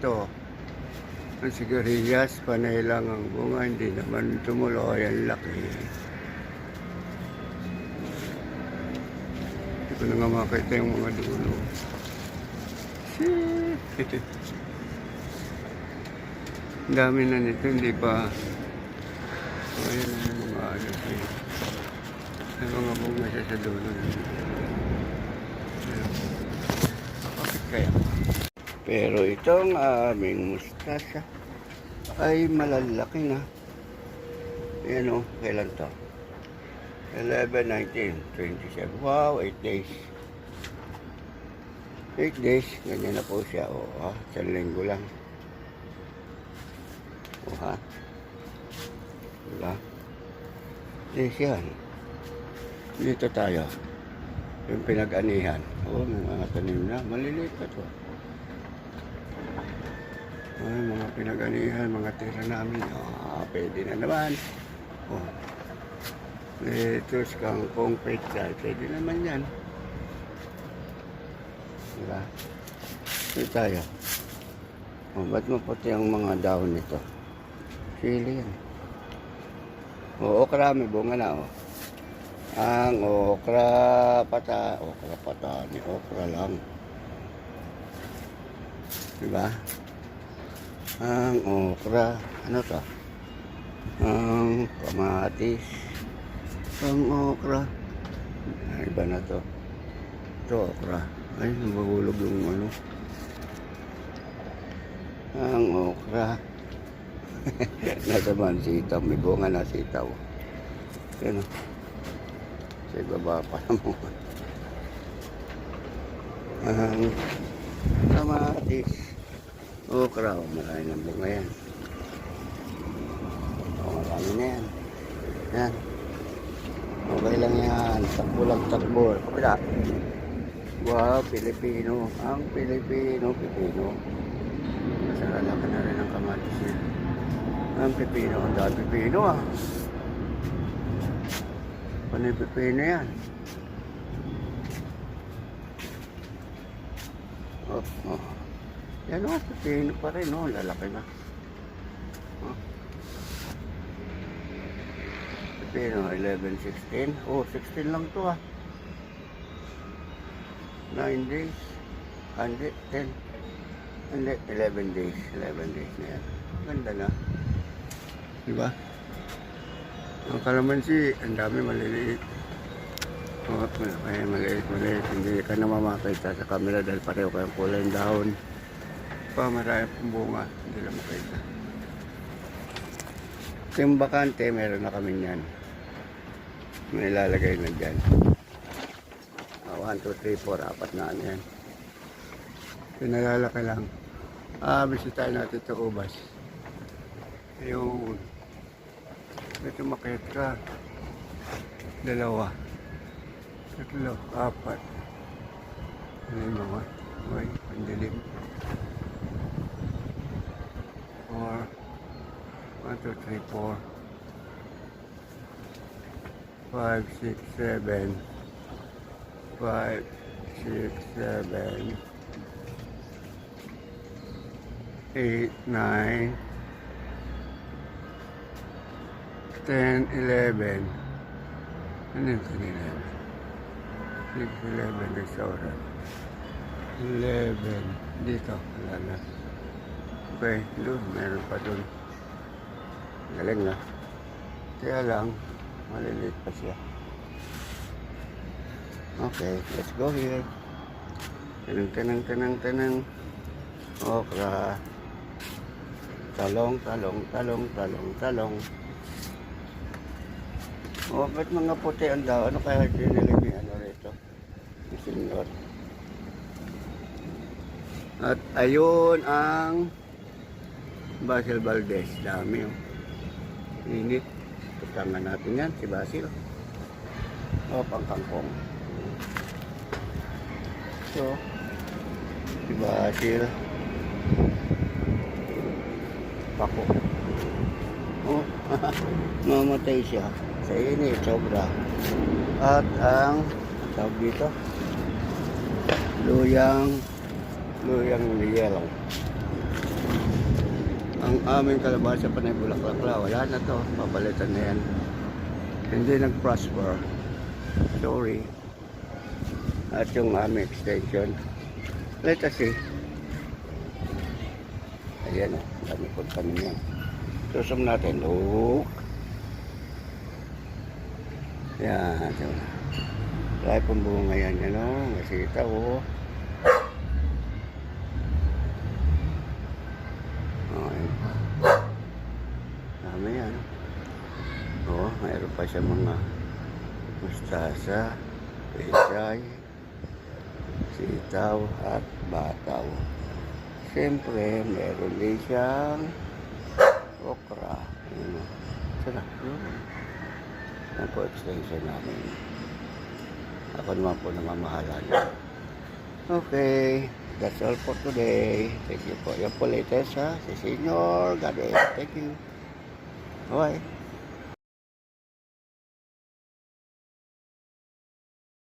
ito. Ang sigarilyas, panay lang ang bunga, hindi naman tumulo. Ayan, laki. Hindi ko na nga makita yung mga dulo. Shit! Ang dami na nito, hindi pa. Ayan ang mga ano siya. May mga bunga siya sa dulo. Bakit kaya? Pero itong aming mustasa ay malalaki na. Ayan o, kailan to? 11, 19, 27. Wow, 8 days. 8 days, ganyan na po siya. O, ha? 1 linggo lang. O, ha? Diba? Days yan. Dito tayo. Yung pinag-anihan. O, may mga tanim na. Maliliit pa to. Ay, mga pinag-anihan, mga tira namin. O, pwede na naman. O. Ito, kangkong pechay. Pwede naman yan. Diba? Ito tayo. O, ba't maputi ang mga dahon nito? Sili yan. O, okra, may bunga na, o. Ang okra pata. Okra pata. Ni okra lang. Diba? Ang okra. Ano to? Ang kamatis. Ang okra. Ay, iba na to. Ito okra. Ay, nabahulog yung ano. Ang okra. Nasa man sitaw. May bunga na sitaw. Yan o. Sa ibaba pa naman. Ang kamatis. Okra. Marami ng bunga yan. Marami na yan. Yan. Okay lang yan. Takbo lang takbo. Kapila. Wow, Pilipino. Ang Pilipino. Masarala ka na rin ang kamatis niya. Ang pipino. Ang dahil pipino ah. Ano yung pipino yan? Oh, oh. Yan o, pipino pa rin o. Lalaki na. Oh. Pipino, 11, 16. Oh, 16 lang to ah. 9 days. Hindi, 10. Hindi, 11 days. 11 days na yan. Ganda na. Diba? Ang kalamansi, ang dami maliliit. Oh, ay, maliit. Hindi ka na mamakita sa camera dahil pareho kayong kulay ng dahon. Pa, marami pong bunga. Hindi lang makita. Yung bakante, meron na kami yan. May ilalagay na dyan. 1, 2, 3, 4, 4 na ano yan. Pinalalaki lang. Bisitahin natin ito ubas. Ayun. Ito makit ka. 2. 3, 4. Ano yung mga? Uy, pandilim. 4. 1, 2, 3, 4. 5, 6, 7. 5, 6, 7. 8, 9. 10, 11. Ano yung 10, 11? 6, 11, restaurant. 11. Dito, wala na. Okay, doon, meron pa doon. Galing na. Kaya lang, maliliit pa siya. Okay, let's go here. Tanang. Okra. Talong. Oh, ba't mga puti ang daw? Ano kaya dinilig niya ano rito? Senyor. At ayun ang Basil Valdez. Dami oh. Init. Tutangan natin yan, si Basil. Oh, pangkangkong. So, si Basil. Pako. Oh, mamatay siya. Sa init, sobra. At ang tawag dito, luyang yellow. Ang aming kalabasa pa na bulaklak la, wala na to, papalitan na yan. Hindi nag-prosper. Sorry. At yung aming extension, let us see. Ayan o, dami po tanim yan. Susum natin, look. Yan, so. Lahat pong bunga yan, ano, masita o. Ayan. Dami yan. O, mayroon pa siya mga mustasa, pechay, sitaw at bataw. Siyempre, meron din siyang okra. Ayan o. Sarap yun. Yan po extension namin. Ako naman po namamahala niya. Okay. That's all for today. Thank you po. Yan po latest ha. Si Senyor. God bless. Thank you. Bye.